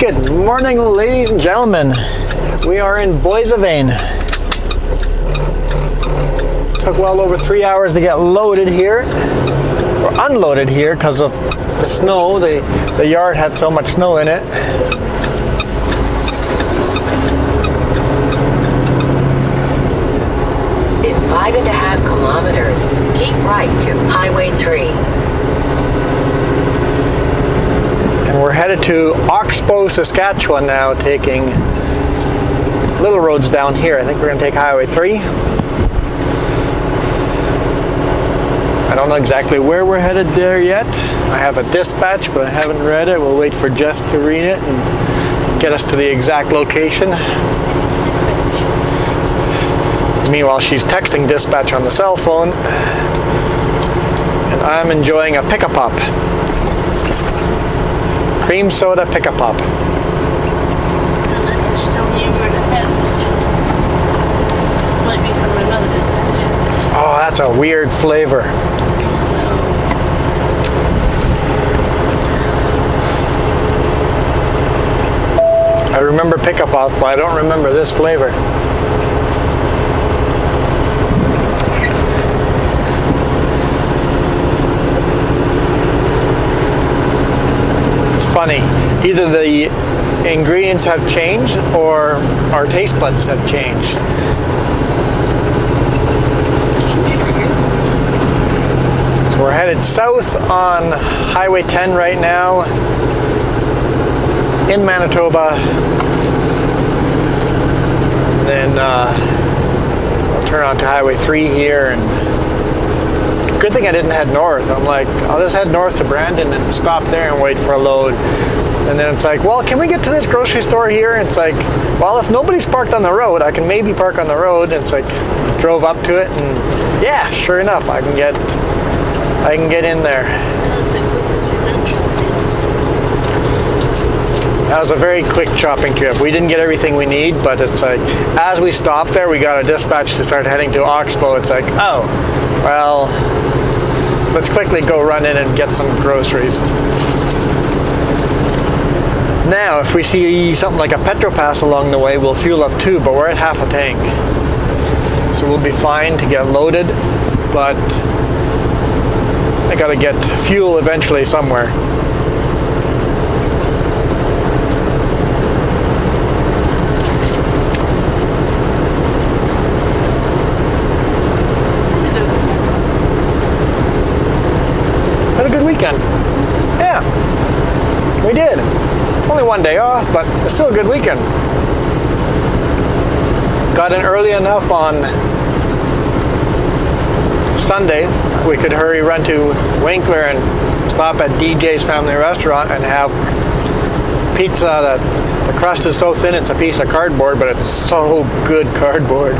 Good morning, ladies and gentlemen. We are in Boissevain. Took well over 3 hours to get loaded here, or unloaded here because of the snow. The yard had so much snow in it. In 5.5 kilometers, keep right to Highway 3. And we're headed to Oxbow, Saskatchewan now, taking little roads down here. I think we're going to take Highway 3. I don't know exactly where we're headed there yet. I have a dispatch, but I haven't read it. We'll wait for Jess to read it and get us to the exact location. Meanwhile, she's texting dispatch on the cell phone, and I'm enjoying a pick-a-pop. Cream soda pick-a-pop. So message telling you where to head. Might be from another dispatch. Oh, that's a weird flavor. I remember pick-a-pop, but I don't remember this flavor. Funny, either the ingredients have changed or our taste buds have changed. So we're headed south on Highway 10 right now in Manitoba. Then we'll turn onto Highway 3 here, and good thing I didn't head north. I'm like, I'll just head north to Brandon and stop there and wait for a load. And then it's like, well, can we get to this grocery store here? And it's like, well, if nobody's parked on the road, I can maybe park on the road. And it's like, drove up to it, and yeah, sure enough, I can get in there. That was a very quick shopping trip. We didn't get everything we need, but it's like, as we stopped there, we got a dispatch to start heading to Oxbow. It's like, oh, well, let's quickly go run in and get some groceries. Now, if we see something like a Petropass along the way, we'll fuel up too, but we're at half a tank. So we'll be fine to get loaded, but I gotta get fuel eventually somewhere. Had a good weekend. Yeah, we did. Only one day off, but it's still a good weekend. Got in early enough on Sunday, we could run to Winkler and stop at DJ's Family Restaurant and have pizza that the crust is so thin it's a piece of cardboard, but it's so good cardboard.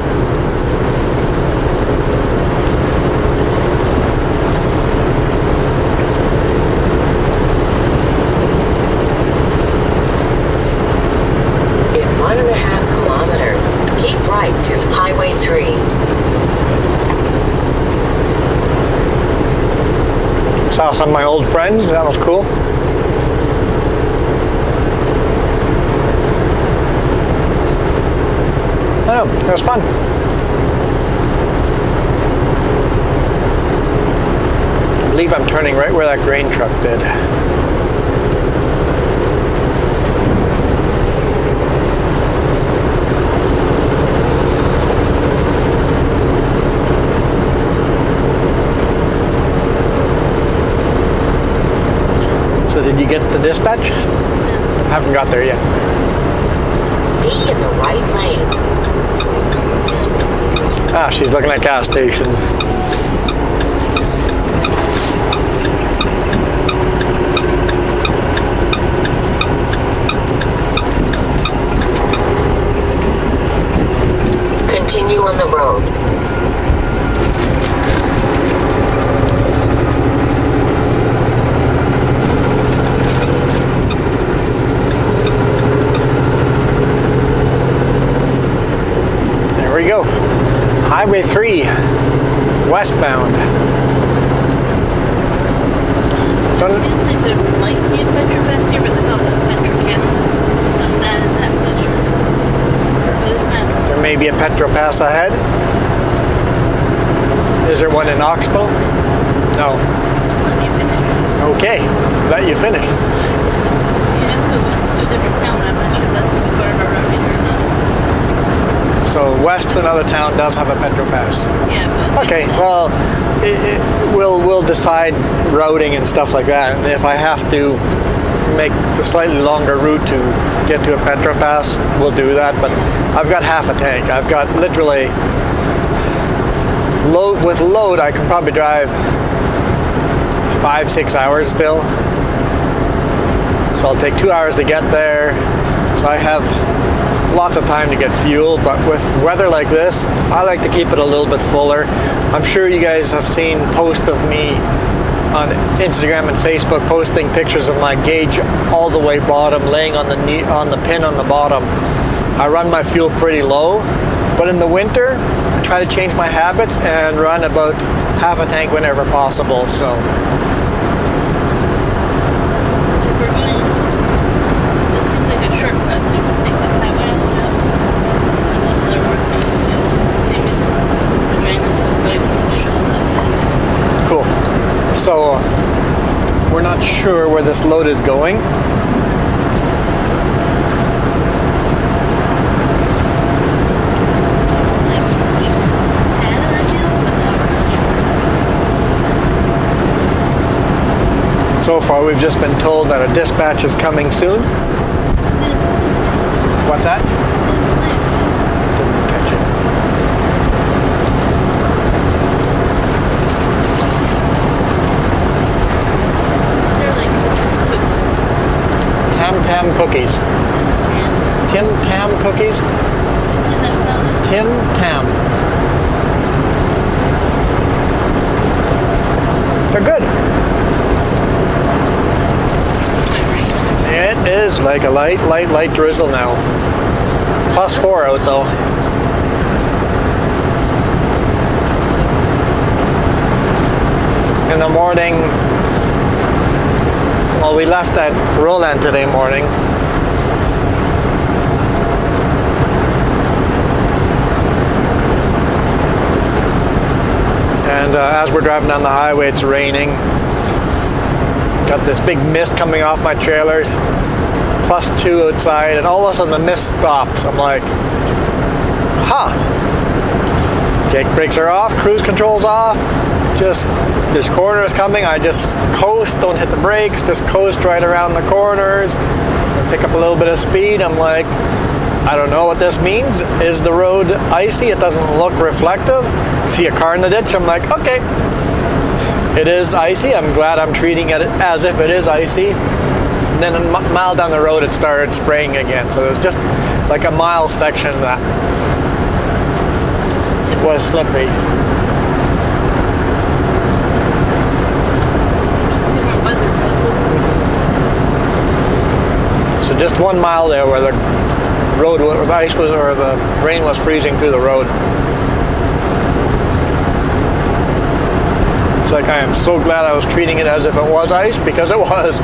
In 1.5 kilometers, keep right to Highway 3. Saw some of my old friends, that was cool. I don't know, it was fun. I believe I'm turning right where that grain truck did. So did you get the dispatch? No. I haven't got there yet. Be in the right lane. Ah, she's looking at gas stations. Continue on the road. There we go. Highway 3, westbound. It seems like there might be a Petropass here, but they call it Petro Canada. maybe a petrol pass ahead. Is there one in Oxbow? No. Let me finish. Okay, let you finish. You have to go west to a different town. I'm not sure if that's the part of our routing or not. So west to another town does have a petrol pass. Yeah, but Okay, well, we'll decide routing and stuff like that. And if I have to make the slightly longer route to get to a petrol pass, we'll do that. But I've got half a tank. I've got literally load. I can probably drive 5-6 hours still. So I'll take 2 hours to get there. So I have lots of time to get fuel, but with weather like this, I like to keep it a little bit fuller. I'm sure you guys have seen posts of me on Instagram and Facebook posting pictures of my gauge all the way bottom, laying on the pin on the bottom. I run my fuel pretty low, but in the winter, I try to change my habits and run about half a tank whenever possible. So if we're going, this seems like a shortcut. Just take this highway up. So this is our working. They miss the drain and stuff, but I can show that. cool. So we're not sure where this load is going. So far, we've just been told that a dispatch is coming soon. What's that? Didn't catch it. They're like Tam Tam cookies. Tim Tam cookies? Tim Tam. They're good. It is like a light drizzle now. +4 out though. In the morning, well, we left at Roland today morning. And as we're driving down the highway, it's raining. Got this big mist coming off my trailers, +2 outside, and all of a sudden the mist stops. I'm like, Jake brakes are off, cruise control's off, just, there's corners coming, I just coast, don't hit the brakes, just coast right around the corners, pick up a little bit of speed. I'm like, I don't know what this means. Is the road icy? It doesn't look reflective. See a car in the ditch, I'm like, okay. It is icy. I'm glad I'm treating it as if it is icy. And then a mile down the road, it started spraying again. So there's just like a mile section that was slippery. So just 1 mile there where the road, where the ice was, or the rain was freezing through the road. It's like I am so glad I was treating it as if it was ice, because it was.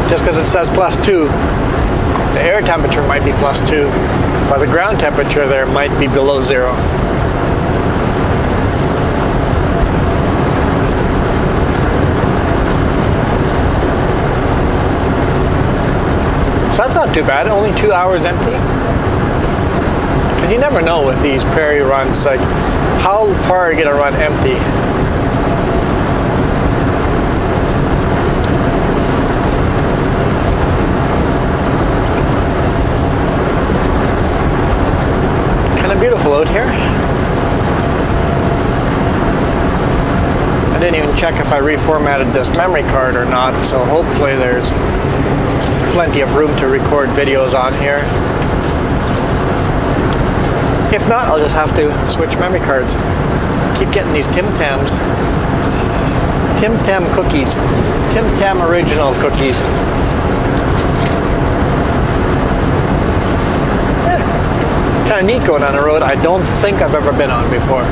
Just because it says +2, the air temperature might be +2, but the ground temperature there might be below 0. So that's not too bad, only 2 hours empty. Because you never know with these prairie runs, like how far are you going to run empty? Kind of beautiful out here. I didn't even check if I reformatted this memory card or not, so hopefully there's plenty of room to record videos on here. If not, I'll just have to switch memory cards. Keep getting these Tim Tams. Tim Tam cookies. Tim Tam original cookies. Kind of neat going on a road I don't think I've ever been on before.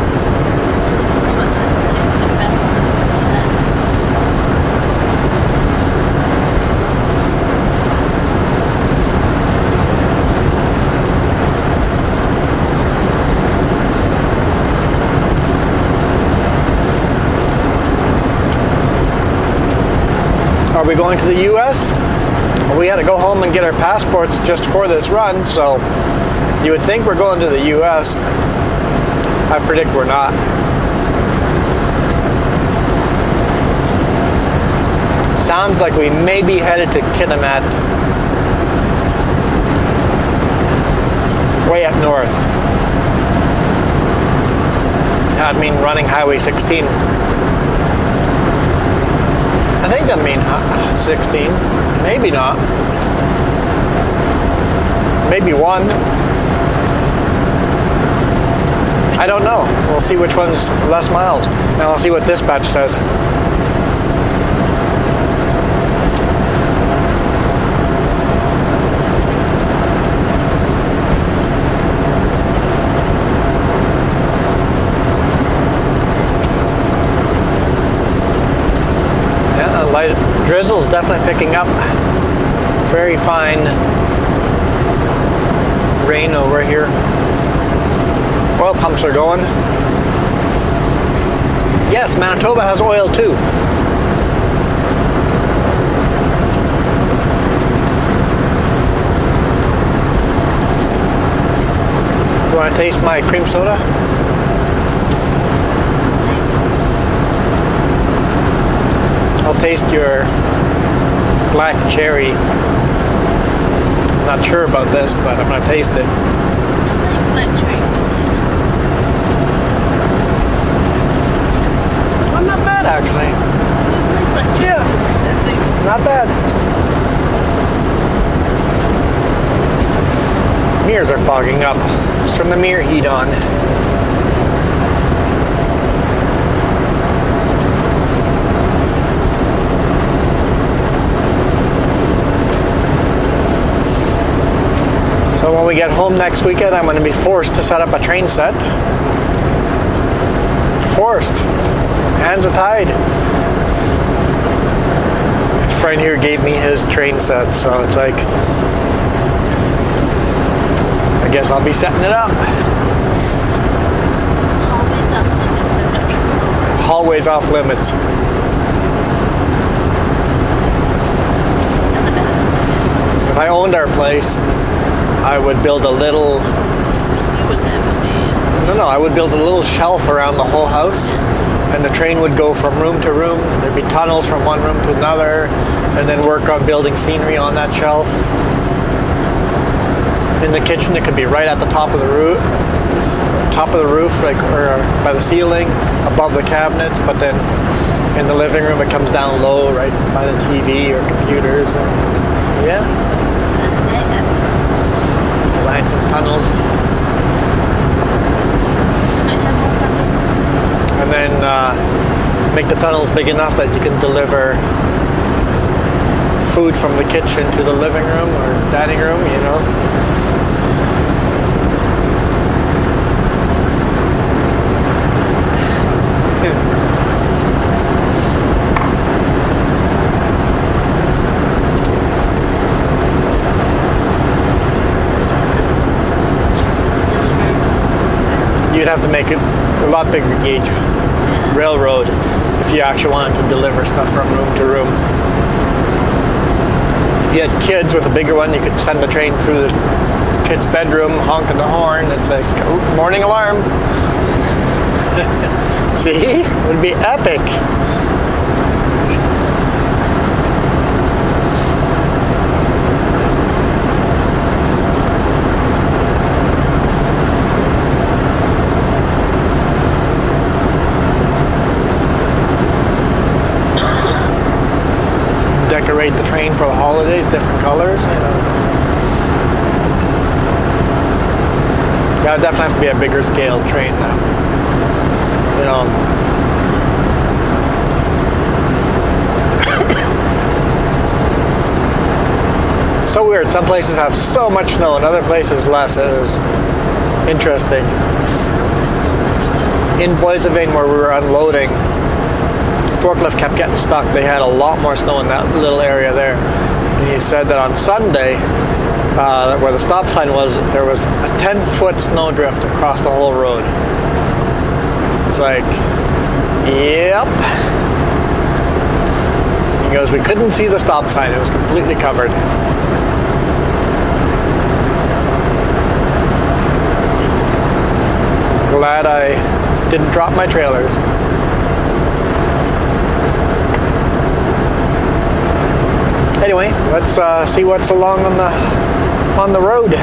Are we going to the US? Well, we had to go home and get our passports just for this run, so you would think we're going to the US. I predict we're not. Sounds like we may be headed to Kitimat, way up north. That'd mean running Highway 16. I think that means 16. Maybe not. Maybe 1. I don't know. We'll see which one's less miles. And I'll see what dispatch says. Drizzle's definitely picking up. Very fine rain over here. Oil pumps are going. Yes, Manitoba has oil too. You want to taste my cream soda? I'll taste your black cherry. I'm not sure about this, but I'm gonna taste it. Black cherry. Well, not bad actually. Black cherry. Yeah, not bad. Mirrors are fogging up. Just from the mirror heat on. So when we get home next weekend, I'm going to be forced to set up a train set. Forced. Hands are tied. A friend here gave me his train set, so it's like, I guess I'll be setting it up. Hallways off limits. Hallways off limits. If I owned our place, I would build a little... I would build a little shelf around the whole house, and the train would go from room to room. There'd be tunnels from one room to another, and then work on building scenery on that shelf. In the kitchen, it could be right at the top of the roof, like, or by the ceiling, above the cabinets. But then in the living room, it comes down low, right by the TV or computers. Yeah. Design some tunnels. And then make the tunnels big enough that you can deliver food from the kitchen to the living room or dining room, you know. You'd have to make it a lot bigger gauge railroad if you actually wanted to deliver stuff from room to room. If you had kids with a bigger one, you could send the train through the kid's bedroom, honking the horn. It's like, oh, morning alarm. See? It would be epic. Decorate the train for the holidays, different colors, you know. Yeah, it'd definitely have to be a bigger scale train though. You know. So weird. Some places have so much snow and other places less. It is interesting. In Boissevain, where we were unloading, forklift kept getting stuck. They had a lot more snow in that little area there. And he said that on Sunday, where the stop sign was, there was a 10-foot snowdrift across the whole road. It's like, yep. He goes, we couldn't see the stop sign. It was completely covered. Glad I didn't drop my trailers. Anyway, let's see what's along on the road.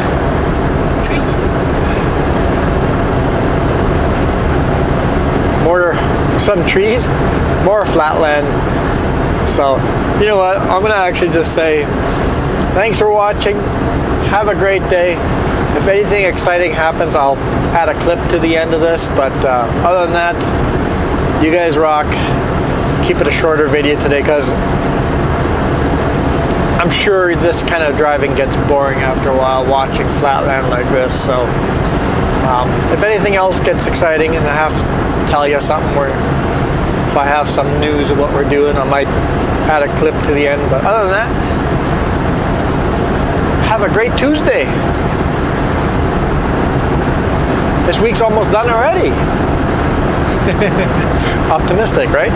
Some trees, more flatland. So, you know what? I'm gonna actually just say thanks for watching. Have a great day. If anything exciting happens, I'll add a clip to the end of this. But other than that, you guys rock. Keep it a shorter video today because I'm sure this kind of driving gets boring after a while watching flatland like this. So if anything else gets exciting and I have to tell you something, where if I have some news of what we're doing, I might add a clip to the end. But other than that, have a great Tuesday. This week's almost done already. Optimistic, right?